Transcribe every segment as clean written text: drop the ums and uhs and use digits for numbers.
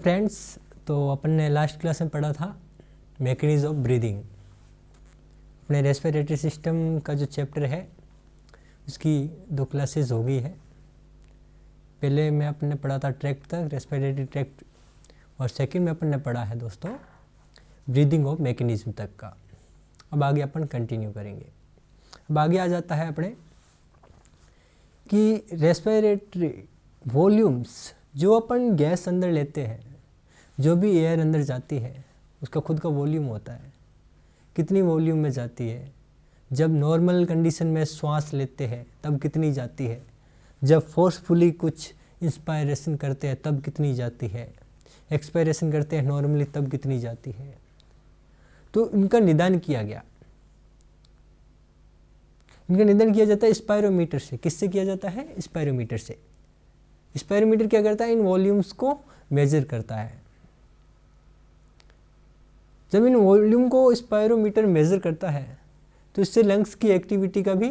Friends, तो अपन ने last class में पढ़ा था मैकेनिज्म ऑफ ब्रीदिंग। अपने रेस्पिरेटरी सिस्टम का जो चैप्टर है उसकी 2 क्लासेस हो गई है। पहले में अपन ने पढ़ा था ट्रैक्ट तक, रेस्पिरेटरी ट्रैक्ट, और सेकंड में अपन ने पढ़ा है दोस्तों ब्रीदिंग ऑफ मैकेनिज्म तक का। अब आगे अपन कंटिन्यू करेंगे। अब आगे आ जाता है अपने कि रेस्पिरेटरी वॉल्यूम्स, जो अपन गैस अंदर लेते हैं, जो भी एयर अंदर जाती है उसका खुद का वॉल्यूम होता है। कितनी वॉल्यूम में जाती है? जब नॉर्मल कंडीशन में श्वास लेते हैं तब कितनी जाती है, जब फोर्सफुली कुछ इंस्पायरेशन करते हैं तब कितनी जाती है, एक्सपायरेशन करते हैं नॉर्मली तब कितनी जाती है। तो इनका निदान किया गया। इनका निदान किया जाता है स्पायरोमीटर से। किससे किया जाता है? स्पायरोमीटर से। स्पायरोमीटर क्या करता है? इन वॉल्यूम्स को मेजर करता है। जब इन वॉल्यूम को स्पायरोमीटर मेजर करता है तो इससे लंग्स की एक्टिविटी का भी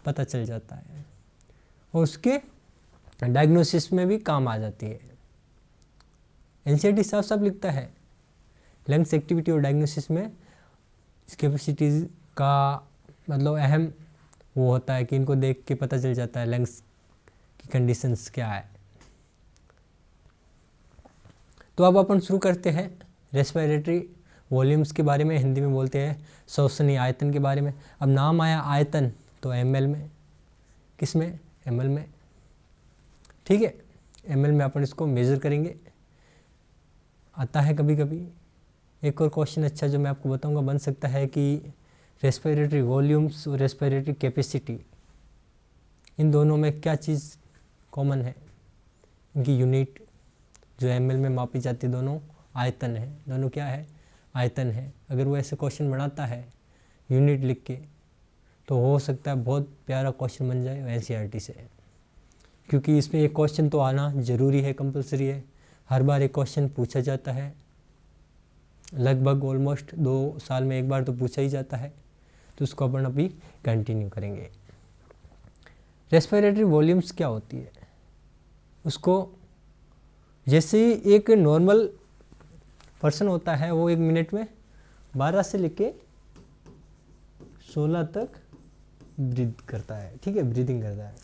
पता चल जाता है और उसके डायग्नोसिस में भी काम आ जाती है। एनसीईआरटी साफ साफ लिखता है लंग्स एक्टिविटी और डायग्नोसिस में इस कैपेसिटीज का मतलब अहम वो होता है कि इनको देख के पता चल जाता है लंग्स की कंडीशंस क्या है। तो अब अपन शुरू करते हैं रेस्पिरेटरी वॉल्यूम्स के बारे में। हिंदी में बोलते हैं श्वसनीय आयतन के बारे में। अब नाम आया आयतन तो एमएल में, किस में? एमएल में। ठीक है, एमएल में अपन इसको मेज़र करेंगे। आता है कभी कभी एक और क्वेश्चन अच्छा जो मैं आपको बताऊंगा बन सकता है कि रेस्पिरेटरी वॉल्यूम्स और रेस्पिरेटरी कैपेसिटी, इन दोनों में क्या चीज़ कॉमन है? इनकी यूनिट जो एमएल में मापी जाती दोनों आयतन है। दोनों क्या है? आयतन है। अगर वो ऐसे क्वेश्चन बनाता है यूनिट लिख के तो हो सकता है बहुत प्यारा क्वेश्चन बन जाए एनसीईआरटी से, क्योंकि इसमें एक क्वेश्चन तो आना ज़रूरी है, कंपलसरी है। हर बार एक क्वेश्चन पूछा जाता है, लगभग ऑलमोस्ट 2 साल में एक बार तो पूछा ही जाता है। तो उसको अपन अभी कंटिन्यू करेंगे। रेस्पिरेटरी वॉल्यूम्स क्या होती है उसको, जैसे ही एक नॉर्मल पर्सन होता है वो 1 मिनट में 12 से लेके 16 तक ब्रीद करता है। ठीक है, ब्रीदिंग करता है।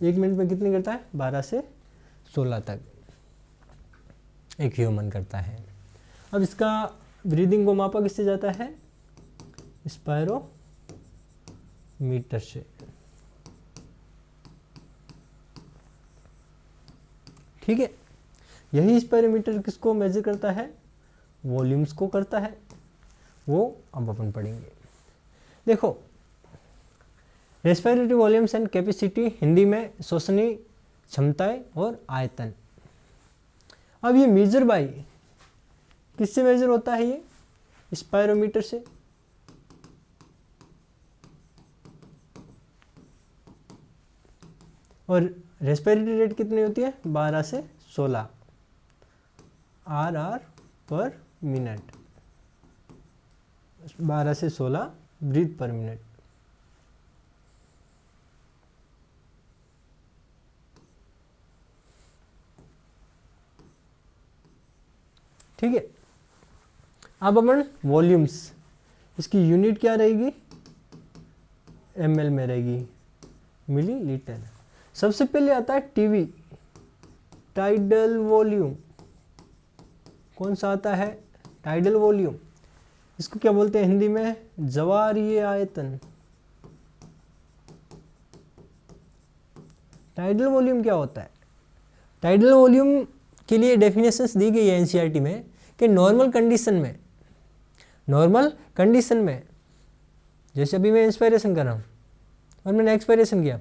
1 मिनट में कितनी करता है? 12 से 16 तक एक ह्यूमन करता है। अब इसका ब्रीदिंग को मापा किससे जाता है? स्पायरोमीटर से। ठीक है, यही स्पायरोमीटर किसको मेजर करता है? वॉल्यूम्स को करता है। वो अब अपन पढ़ेंगे। देखो, respiratory volumes and capacity, Hindi में श्वसनीय क्षमताएं और आयतन। अब ये मेजर बाय किससे मेजर होता है? ये स्पायरोमीटर से। और रेस्पिरेटरी रेट कितनी होती है? 12 से 16 आर पर मिनट। 12 से 16 ब्रीथ पर मिनट। ठीक है, अब अपन वॉल्यूम्स, इसकी यूनिट क्या रहेगी? एमएल में रहेगी, मिलीलीटर। सबसे पहले आता है टीवी, टाइडल वॉल्यूम। कौन सा आता है? Tidal volume. इसको क्या बोलते हैं हिंदी में? ज्वारीय आयतन। टाइडल वॉल्यूम क्या होता है? टाइडल वॉल्यूम के लिए डेफिनेशंस दी गई है एनसीईआरटी में कि नॉर्मल कंडीशन में जैसे अभी मैं इंस्पायरेशन कर रहा हूँ और मैंने एक्सपायरेशन किया,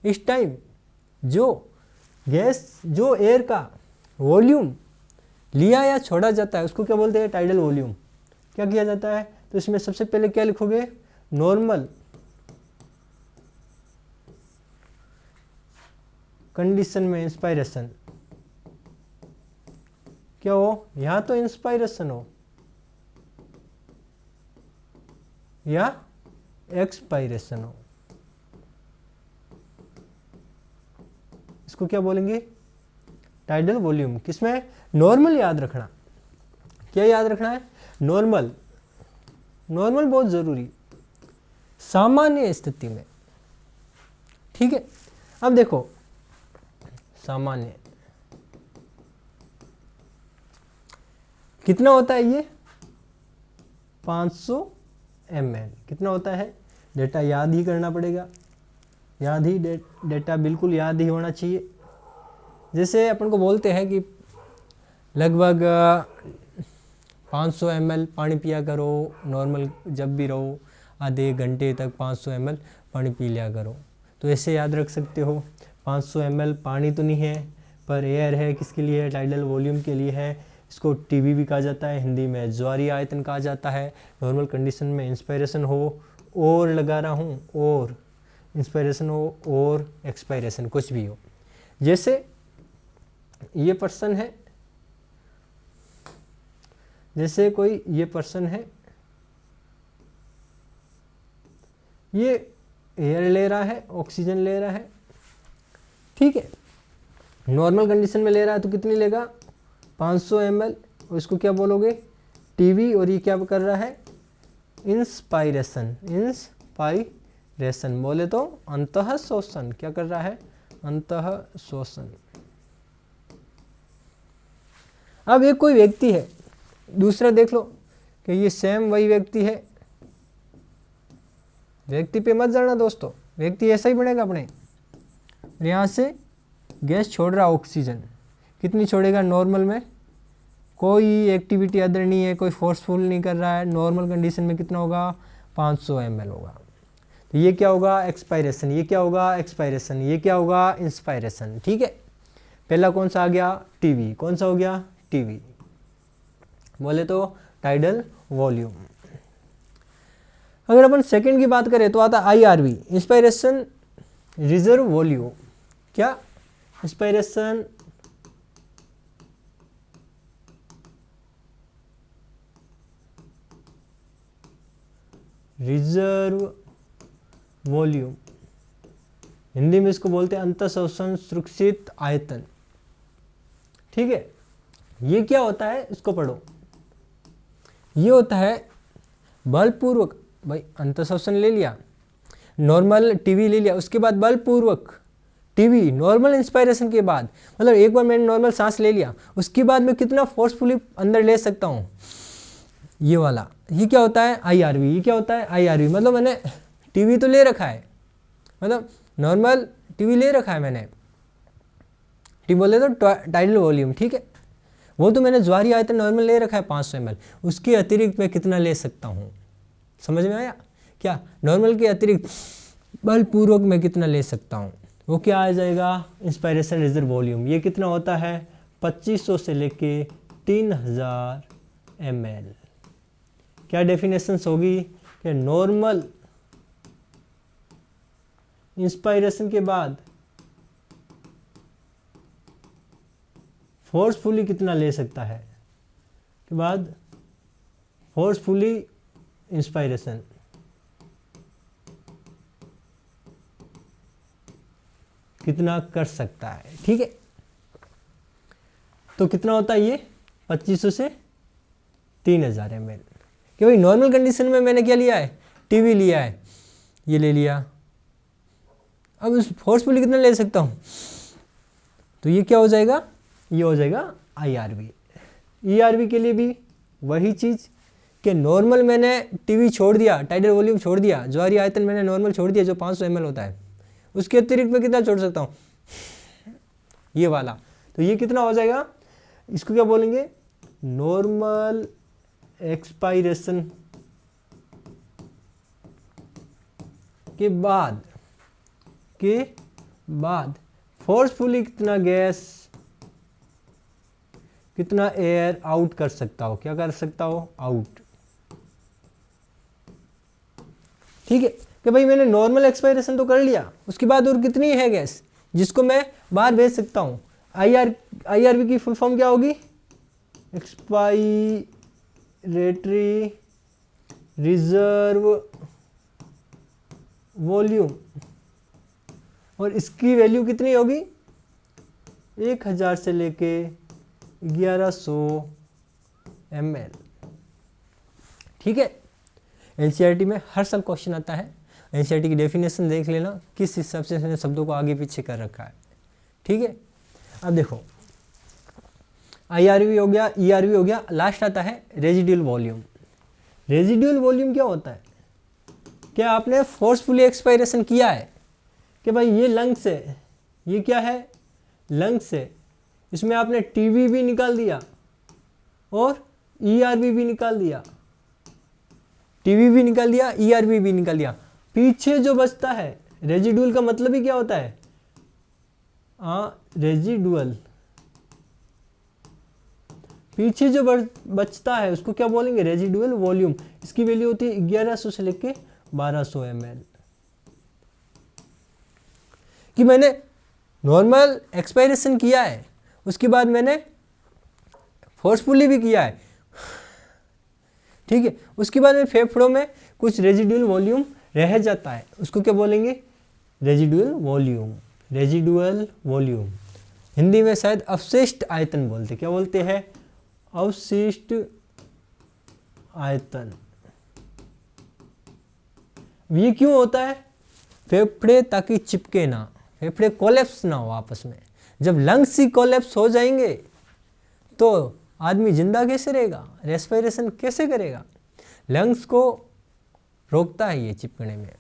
इस टाइम जो एयर का वॉल्यूम लिया या छोड़ा जाता है उसको क्या बोलते हैं? Tidal volume. क्या किया जाता है? तो इसमें सबसे पहले क्या लिखोगे? नॉर्मल कंडीशन में इंस्पायरेशन क्या हो? या तो इंस्पायरेशन हो या एक्सपायरेशन हो। इसको क्या बोलेंगे? Tidal volume. किसमें? नॉर्मल याद रखना। क्या याद रखना है? नॉर्मल। नॉर्मल बहुत ज़रूरी, सामान्य स्थिति में। ठीक है, अब देखो सामान्य कितना होता है ये? 500 ml। कितना होता है? डेटा याद ही करना पड़ेगा, याद ही डेटा बिल्कुल याद ही होना चाहिए। जैसे अपन को बोलते हैं कि लगभग 500 ml पानी पिया करो, नॉर्मल जब भी रहो आधे घंटे तक 500 ml पानी पी लिया करो। तो ऐसे याद रख सकते हो। 500 ml पानी तो नहीं है, पर एयर है। किसके लिए है? टाइडल वॉल्यूम के लिए है। इसको टीवी भी कहा जाता है, हिंदी में ज्वारीय आयतन कहा जाता है। नॉर्मल कंडीशन में इंस्पायरेशन हो, और लगा रहा हूँ, और इंस्पायरेशन हो और एक्सपायरेशन कुछ भी हो। जैसे ये पर्सन है, जैसे कोई ये पर्सन है, ये एयर ले रहा है, ऑक्सीजन ले रहा है। ठीक है, नॉर्मल कंडीशन में ले रहा है तो कितनी लेगा? 500 ml। और इसको क्या बोलोगे? टीवी। और ये क्या कर रहा है? इंस्पायरेशन। इंस्पायरेशन बोले तो अंतः शोषण। क्या कर रहा है? अंतः शोषण। अब एक कोई व्यक्ति है, दूसरा देख लो कि ये सेम वही व्यक्ति है। व्यक्ति पे मत जाना दोस्तों, व्यक्ति ऐसा ही बनेगा अपने। यहाँ से गैस छोड़ रहा ऑक्सीजन, कितनी छोड़ेगा? नॉर्मल में कोई एक्टिविटी अदर नहीं है, कोई फोर्सफुल नहीं कर रहा है। नॉर्मल कंडीशन में कितना होगा? 500 ml होगा। तो ये क्या होगा? एक्सपायरेशन। ये क्या होगा? एक्सपायरेशन। ये क्या होगा? इंस्पायरेशन। ठीक है, पहला कौन सा आ गया? टीवी। कौन सा हो गया? टीवी बोले तो टाइडल वॉल्यूम। अगर अपन सेकंड की बात करें तो आता IRV, इंस्पायरेशन रिजर्व वॉल्यूम। क्या? इंस्पायरेशन रिजर्व वॉल्यूम, हिंदी में इसको बोलते हैं अंतःशोषण सुरक्षित आयतन। ठीक है, ये क्या होता है? इसको पढ़ो। ये होता है बलपूर्वक, भाई अंतःशोषण ले लिया, नॉर्मल टीवी ले लिया, उसके बाद बलपूर्वक टीवी, नॉर्मल इंस्पायरेशन के बाद, मतलब एक बार मैंने नॉर्मल सांस ले लिया, उसके बाद मैं कितना फोर्सफुली अंदर ले सकता हूँ, ये वाला। ये क्या होता है? IRV। ये क्या होता है? IRV मतलब मैंने टीवी तो ले रखा है, मतलब नॉर्मल टीवी ले रखा है मैंने, टीवी बोले तो टाइडल वॉल्यूम। ठीक है, वो तो मैंने ज्वारीय आयतन नॉर्मल ले रखा है 500 ml, उसके अतिरिक्त मैं कितना ले सकता हूँ? समझ में आया? क्या नॉर्मल के अतिरिक्त बलपूर्वक मैं कितना ले सकता हूँ? वो क्या आ जाएगा? Inspiration reserve volume. ये कितना होता है? 2500 से लेके 3000 ml। क्या डेफिनेशंस होगी कि नॉर्मल इंस्पायरेशन के बाद फोर्सफुली कितना ले सकता है, के बाद फोर्सफुली इंस्पायरेशन कितना कर सकता है। ठीक है, तो कितना होता है ये? 2500 से 3000 ml। कि भाई नॉर्मल कंडीशन में मैंने क्या लिया है? टीवी लिया है, ये ले लिया। अब इस फोर्सफुली कितना ले सकता हूँ? तो ये क्या हो जाएगा? ये हो जाएगा IRV। ERV के लिए भी वही चीज़ कि नॉर्मल मैंने टीवी छोड़ दिया, टाइडल वॉल्यूम छोड़ दिया, ज्वारीय आयतन मैंने नॉर्मल छोड़ दिया जो 500 ml होता है, उसके अतिरिक्त मैं कितना छोड़ सकता हूँ? ये वाला। तो ये कितना हो जाएगा? इसको क्या बोलेंगे? नॉर्मल एक्सपायरेशन के बाद फोर्सफुली कितना गैस, कितना एयर आउट कर सकता हो? क्या कर सकता हो? आउट। ठीक है, कि भाई मैंने नॉर्मल एक्सपायरेशन तो कर लिया, उसके बाद और कितनी है गैस जिसको मैं बाहर भेज सकता हूँ? IRV की फुल फॉर्म क्या होगी? Expiratory reserve volume. और इसकी वैल्यू कितनी होगी? 1000 से लेके 1100 ml। ठीक है, एनसीईआरटी में हर साल क्वेश्चन आता है। एनसीईआरटी की डेफिनेशन देख लेना, किस हिसाब से इसने शब्दों को आगे पीछे कर रखा है। ठीक है, अब देखो IRV हो गया, ERV हो गया, लास्ट आता है रेजिडुअल वॉल्यूम। रेजिडुअल वॉल्यूम क्या होता है? क्या आपने फोर्सफुली एक्सपायरेशन किया है कि भाई ये लंग्स है, ये क्या है? लंग्स है, इसमें आपने टीवी भी निकाल दिया और ERV भी निकाल दिया, टीवी भी निकाल दिया, ERV भी निकाल दिया, पीछे जो बचता है, रेजिडुअल का मतलब ही क्या होता है? रेजिडुअल, पीछे जो बचता है उसको क्या बोलेंगे? Residual volume. इसकी वैल्यू होती है 1100 से लेके 1200 ml। कि मैंने नॉर्मल एक्सपायरेशन किया है, उसके बाद मैंने फोर्सफुली भी किया है। ठीक है, उसके बाद में फेफड़ों में कुछ रेजिडुअल वॉल्यूम रह जाता है, उसको क्या बोलेंगे? Residual volume. Residual volume Hindi में शायद अवशिष्ट आयतन बोलते, क्या बोलते हैं? अवशिष्ट आयतन। ये क्यों होता है? फेफड़े ताकि चिपके ना, फेफड़े कोलैप्स ना हो आपस में। जब लंग्स ही कोलैप्स हो जाएंगे तो आदमी जिंदा कैसे रहेगा? रेस्पिरेशन कैसे करेगा? लंग्स को रोकता है ये चिपकने में।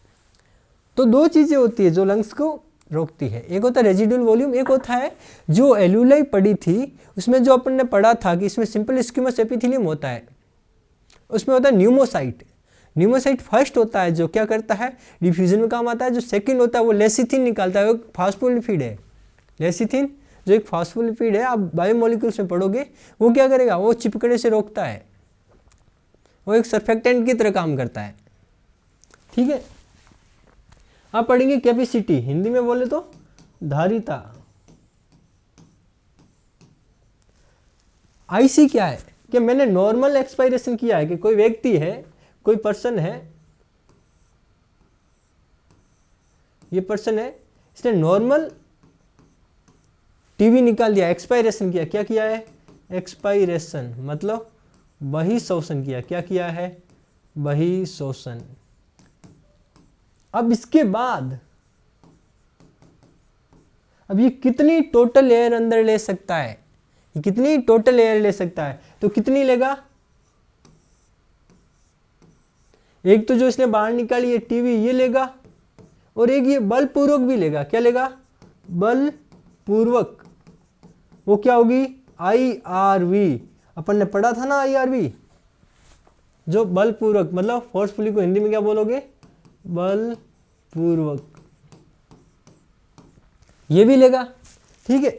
तो दो चीज़ें होती है जो लंग्स को रोकती है, एक होता है रेजिडुअल वॉल्यूम, एक होता है जो एल्यूलाई पड़ी थी उसमें जो अपन ने पढ़ा था कि इसमें सिंपल स्क्यूमस एपिथेलियम होता है, उसमें होता है न्यूमोसाइट। न्यूमोसाइट फर्स्ट होता है जो क्या करता है? डिफ्यूजन में काम आता है। जो सेकंड होता है वो लेसिथिन निकालता है, वो एक फास्फोलिपिड है। लेसिथिन जो एक फास्फोलिपिड है, आप बायोमोलिक्यूल्स में पढ़ोगे, वो क्या करेगा? वो चिपकने से रोकता है, वो एक सर्फेक्टेंट की तरह काम करता है। ठीक है, आप पढ़ेंगे कैपेसिटी, हिंदी में बोले तो धारिता। आईसी क्या है? कि मैंने नॉर्मल एक्सपायरेशन किया है, कि कोई व्यक्ति है, कोई पर्सन है, ये पर्सन है, इसने नॉर्मल टीवी निकाल दिया, एक्सपायरेशन किया। क्या किया है? एक्सपायरेशन मतलब बहिर्शोषण किया। क्या किया है? बहिर्शोषण। अब इसके बाद अब ये कितनी टोटल एयर अंदर ले सकता है? ये कितनी टोटल एयर ले सकता है? तो कितनी लेगा? एक तो जो इसने बाहर निकाली है टीवी, ये लेगा, और एक ये बलपूर्वक भी लेगा। क्या लेगा? बलपूर्वक। वो क्या होगी? IRV। अपन ने पढ़ा था ना IRV, जो बलपूर्वक मतलब फोर्सफुली को हिंदी में क्या बोलोगे? बलपूर्वक। ये भी लेगा। ठीक है,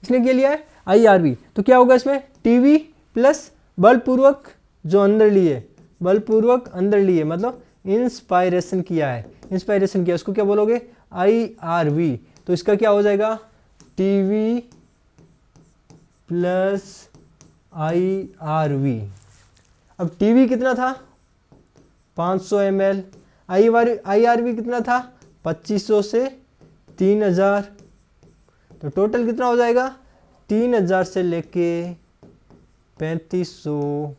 इसने क्या लिया है? IRV। तो क्या होगा इसमें? टीवी प्लस बलपूर्वक जो अंदर लिए, बलपूर्वक अंदर लिए मतलब इंस्पायरेशन किया है, इंस्पायरेशन किया, उसको क्या बोलोगे? IRV। तो इसका क्या हो जाएगा? TV plus IRV। अब टीवी कितना था? 500 ml। IRV कितना था? 2500 से 3000। तो टोटल कितना हो जाएगा? 3000 से लेके 3500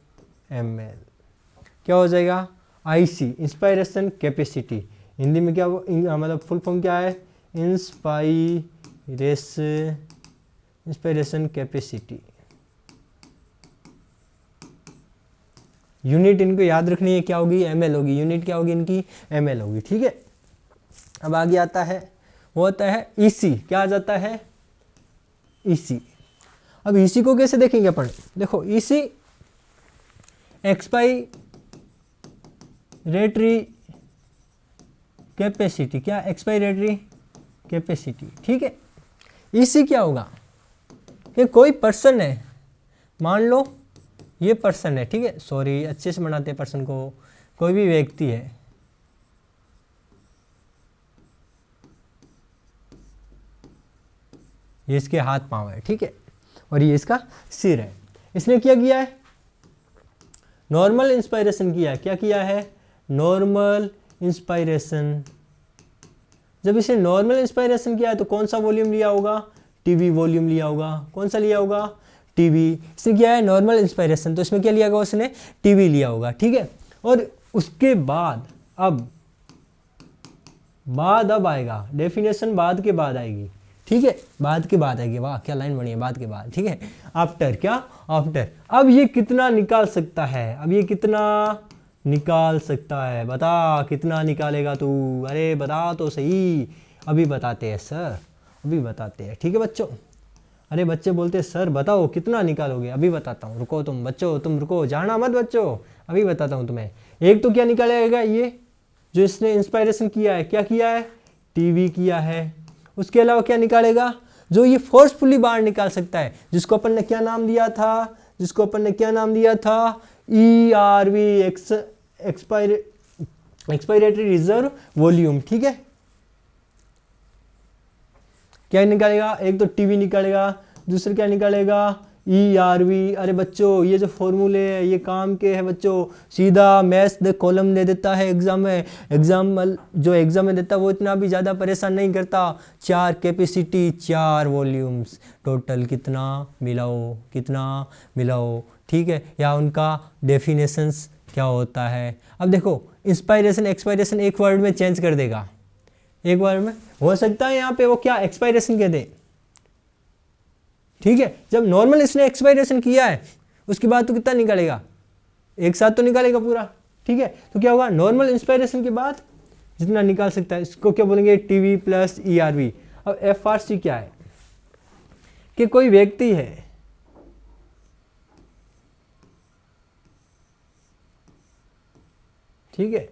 ml। क्या हो जाएगा? IC, inspiration capacity. हिंदी में क्या मतलब फुल फॉर्म क्या है? Inspiration capacity. यूनिट इनको याद रखनी है, क्या होगी? ml होगी। यूनिट क्या होगी इनकी? ml होगी। ठीक है, अब आगे आता है, वो होता है EC। क्या आ जाता है? EC। अब EC को कैसे देखेंगे अपन? देखो, EC एक्सपायरेटरी कैपेसिटी। क्या? Expiratory capacity. ठीक है, EC क्या होगा? कि कोई पर्सन है, मान लो ये पर्सन है, ठीक है, सॉरी अच्छे से बनाते हैं पर्सन को, कोई भी व्यक्ति है, ये इसके हाथ पांव है, ठीक है, और ये इसका सिर है। इसने क्या किया है? नॉर्मल इंस्पायरेशन किया है। क्या किया है? Normal inspiration. जब इसने नॉर्मल इंस्पायरेशन किया है तो कौन सा वॉल्यूम लिया होगा? टीवी वॉल्यूम लिया होगा। कौन सा लिया होगा? टीवी। इसने क्या है? नॉर्मल इंस्पायरेशन, तो इसमें क्या लिया होगा उसने? टीवी लिया होगा, ठीक है। और उसके बाद अब आएगा डेफिनेशन, बाद के बाद आएगी, ठीक है, बाद के बाद आएगी। वाह क्या लाइन बनी है, बाद के बाद, ठीक है। आफ्टर, क्या? आफ्टर। अब ये कितना निकाल सकता है? अब ये कितना निकाल सकता है? बता कितना निकालेगा तू? अरे बता तो सही। अभी बताते हैं सर, अभी बताते हैं, ठीक है बच्चों। अरे बच्चे बोलते हैं सर बताओ कितना निकालोगे? अभी बताता हूँ, रुको तुम बच्चों, तुम रुको, जाना मत बच्चों, अभी बताता हूँ तुम्हें। एक तो क्या निकालेगा ये जो इसने इंस्पायरेशन किया है, क्या किया है? टीवी किया है। उसके अलावा क्या निकालेगा? जो ये फोर्सफुली बाहर निकाल सकता है, जिसको अपन ने क्या नाम दिया था? जिसको अपन ने क्या नाम दिया था? ERV, एक्सपायरेटरी रिजर्व वॉल्यूम, ठीक है। क्या निकालेगा? एक तो टीवी निकालेगा, दूसरा क्या निकालेगा? ERV। अरे बच्चों ये जो फॉर्मूले है ये काम के हैं बच्चों, सीधा मैथ्स दे कॉलम दे देता है एग्जाम में। जो एग्जाम में देता है वो इतना भी ज़्यादा परेशान नहीं करता। 4 कैपेसिटी 4 वॉल्यूम्स, टोटल कितना मिलाओ, कितना मिलाओ, ठीक है, या उनका डेफिनेशंस क्या होता है। अब देखो इंस्पायरेशन एक्सपायरेशन एक वर्ड में चेंज कर देगा, एक वर्ड में। हो सकता है यहाँ पे वो क्या एक्सपायरेशन कह दे, ठीक है। जब नॉर्मल इसने एक्सपायरेशन किया है उसके बाद तो कितना निकालेगा? एक साथ तो निकालेगा पूरा, ठीक है। तो क्या होगा? नॉर्मल इंस्पायरेशन के बाद जितना निकाल सकता है इसको क्या बोलेंगे? TV plus ERV। अब FRC क्या है? कि कोई व्यक्ति है, ठीक है,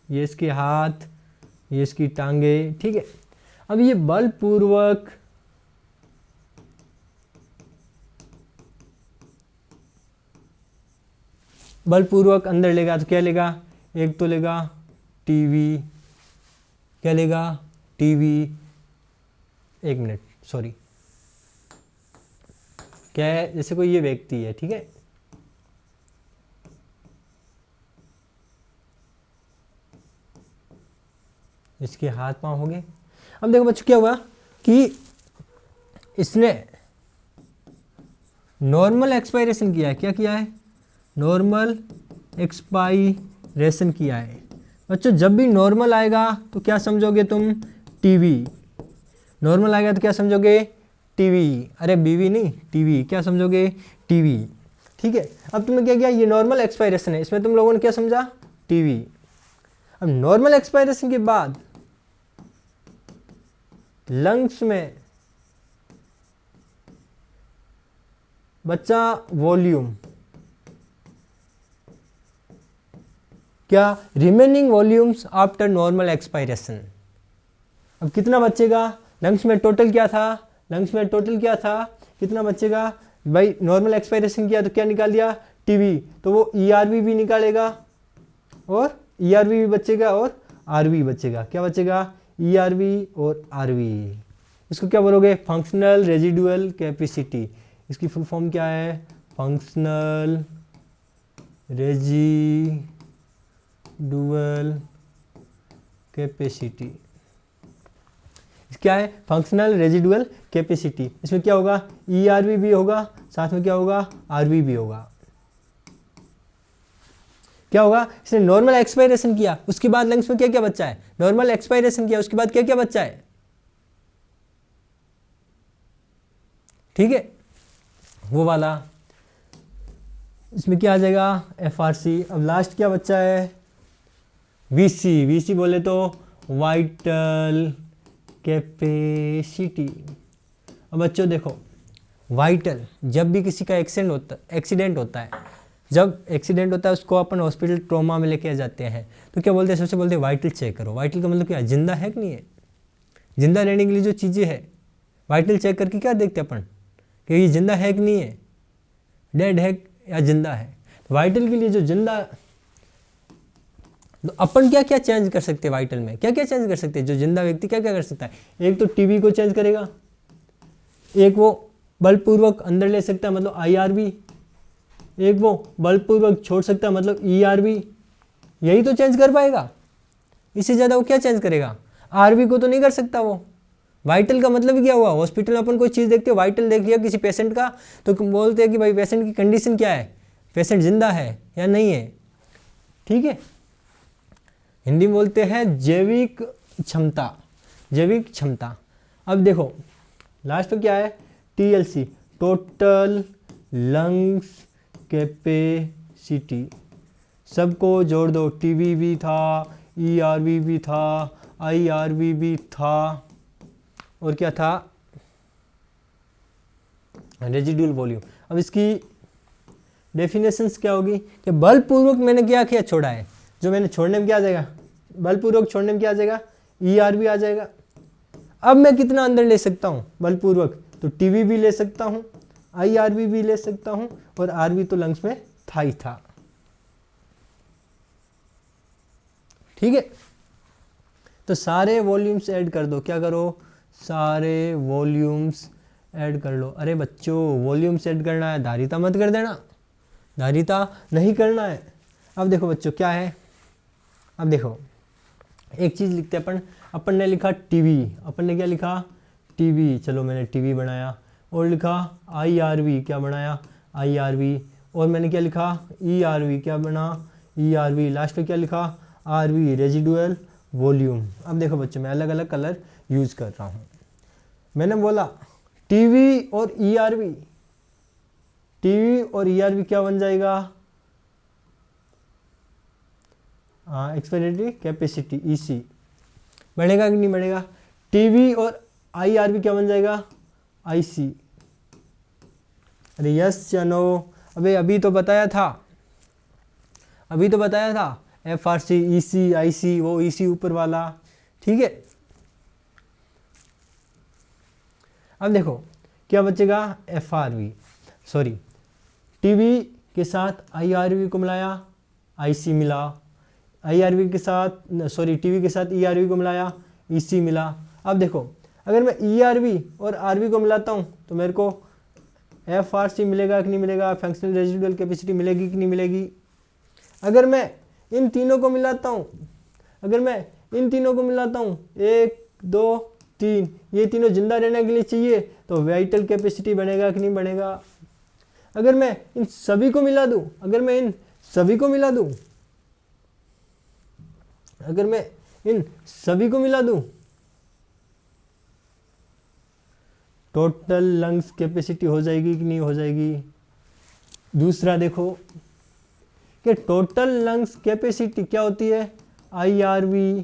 ये इसके हाथ, ये इसकी टांगे, ठीक है। अब ये बलपूर्वक अंदर लेगा तो क्या लेगा? एक तो लेगा टीवी, क्या लेगा? टीवी। एक मिनट, सॉरी, क्या है? जैसे कोई ये व्यक्ति है, ठीक है, इसके हाथ पांव हो गए। अब देखो बच्चों क्या हुआ कि इसने नॉर्मल एक्सपायरेशन किया है। क्या किया है? नॉर्मल एक्सपायरेशन किया है। बच्चों जब भी नॉर्मल आएगा तो क्या समझोगे तुम? टीवी। नॉर्मल आएगा तो क्या समझोगे? टीवी। अरे बीवी नहीं, टीवी। क्या समझोगे? टीवी, ठीक है। अब तुमने क्या किया? ये नॉर्मल एक्सपायरेशन है, इसमें तुम लोगों ने क्या समझा? टीवी। अब नॉर्मल एक्सपायरेशन के बाद लंग्स में बच्चा वॉल्यूम, क्या? Remaining volumes after normal expiration. अब कितना बचेगा? लंग्स में टोटल क्या था? लंग्स में टोटल क्या था? कितना बचेगा? भाई नॉर्मल एक्सपायरेशन किया तो क्या निकाल दिया? टीवी। तो वो ERV भी निकालेगा और ERV भी बचेगा और RV बचेगा। क्या बचेगा? ERV और RV। इसको क्या बोलोगे? Functional residual capacity. इसकी फुल फॉर्म क्या है? Functional residual capacity. क्या है? Functional residual capacity. इसमें क्या होगा? ERV भी होगा, साथ में क्या होगा? RV भी होगा। क्या होगा? इसने नॉर्मल एक्सपायरेशन किया, उसके बाद लंग्स में क्या क्या बच्चा है? नॉर्मल एक्सपायरेशन किया, उसके बाद क्या क्या बच्चा है? ठीक है, वो वाला। इसमें क्या आ जाएगा? FRC। अब लास्ट क्या बच्चा है? VC। VC बोले तो वाइटल कैपेसिटी। अब बच्चों देखो, वाइटल, जब भी किसी का एक्सीडेंट होता है, जब एक्सीडेंट होता है उसको अपन हॉस्पिटल ट्रॉमा में लेके जाते हैं तो क्या बोलते हैं? सबसे बोलते हैं वाइटल चेक करो। वाइटल का मतलब क्या है? जिंदा है कि नहीं है। जिंदा रहने के लिए जो चीज़ें है, वाइटल चेक करके क्या देखते हैं अपन कि ये जिंदा है कि नहीं है, डेड है या जिंदा है। वाइटल के लिए जो जिंदा, तो अपन क्या क्या चेंज कर सकते हैं वाइटल में? क्या क्या चेंज कर सकते हैं? जो जिंदा व्यक्ति क्या क्या कर सकता है? एक तो टीवी को चेंज करेगा, एक वो बलपूर्वक अंदर ले सकता है मतलब IRV, एक वो बलपूर्वक छोड़ सकता है मतलब ERV। यही तो चेंज कर पाएगा, इससे ज़्यादा वो क्या चेंज करेगा? RV को तो नहीं कर सकता वो, वाइटल का मतलब ही क्या हुआ, हॉस्पिटल में अपन कोई चीज़ देखते हो, वाइटल देख लिया किसी पेशेंट का तो बोलते हैं कि भाई पेशेंट की कंडीशन क्या है, पेशेंट जिंदा है या नहीं है, ठीक है। हिंदी में बोलते हैं जैविक क्षमता, जैविक क्षमता। अब देखो लास्ट पे क्या है, TLC, टोटल लंग्स कैपेसिटी, सबको जोड़ दो, TB भी था, ERV भी था, IRV भी था, और क्या था, रेजिडुअल वॉल्यूम। अब इसकी डेफिनेशंस क्या होगी कि बलपूर्वक मैंने क्या किया, छोड़ा है, जो मैंने छोड़ने में क्या आ जाएगा, बलपूर्वक छोड़ने में क्या आ जाएगा, ERV आ जाएगा। अब मैं कितना अंदर ले सकता हूँ बलपूर्वक, तो TB भी ले सकता हूँ, IRV भी ले सकता हूँ, और RV तो लंग्स में था ही था, ठीक है। तो सारे वॉल्यूम्स ऐड कर दो, क्या करो, सारे वॉल्यूम्स ऐड कर लो। अरे बच्चों वॉल्यूम्स ऐड करना है, धारिता मत कर देना, धारिता नहीं करना है। अब देखो बच्चों क्या है, अब देखो एक चीज़ लिखते हैं अपन ने लिखा TB, अपन ने क्या लिखा, TB, चलो मैंने TB बनाया, और लिखा IRV, क्या बनाया, IRV, और मैंने क्या लिखा, ERV, क्या बना, ERV, लास्ट में क्या लिखा, RV, रेजिडुअल वॉल्यूम। अब देखो बच्चों मैं अलग अलग कलर यूज़ कर रहा हूँ। मैंने बोला TB और ERV, TB और ERV क्या बन जाएगा, हाँ एक्सपेरेटरी कैपेसिटी EC, बढ़ेगा कि नहीं बढ़ेगा, TB और IRV क्या बन जाएगा, IC। अरे यस या नो, अबे अभी तो बताया था, अभी तो बताया था, FRC, EC, IC, वो EC ऊपर वाला, ठीक है। अब देखो क्या बचेगा, FRV, सॉरी TB के साथ IRV को मिलाया, IC मिला, IRV के साथ, सॉरी TB के साथ ERV को मिलाया, EC मिला। अब देखो अगर मैं ERV और RV को मिलाता हूँ तो मेरे को FRC मिलेगा कि नहीं मिलेगा, फंक्शनल रेजिडुअल कैपेसिटी मिलेगी कि नहीं मिलेगी। अगर मैं इन तीनों को मिलाता हूँ, अगर मैं इन तीनों को मिलाता हूँ, 1 2 3, ये तीनों जिंदा रहने के लिए चाहिए, तो वाइटल कैपेसिटी बनेगा कि नहीं बनेगा। अगर मैं इन सभी को मिला दूँ, अगर मैं इन सभी को मिला दूँ, अगर मैं इन सभी को मिला दूँ, टोटल लंग्स कैपेसिटी हो जाएगी कि नहीं हो जाएगी। दूसरा देखो कि टोटल लंग्स कैपेसिटी क्या होती है, IRV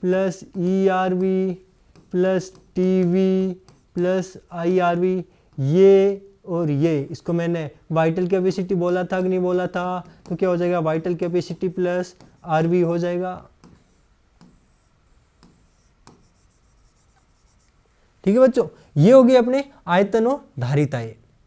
plus ERV plus TB plus IRV, ये और ये, इसको मैंने वाइटल कैपेसिटी बोला था कि नहीं बोला था, तो क्या हो जाएगा, वाइटल कैपेसिटी प्लस RV हो जाएगा, ठीक है बच्चों। ये होगी अपने आयतन और धारिताएं।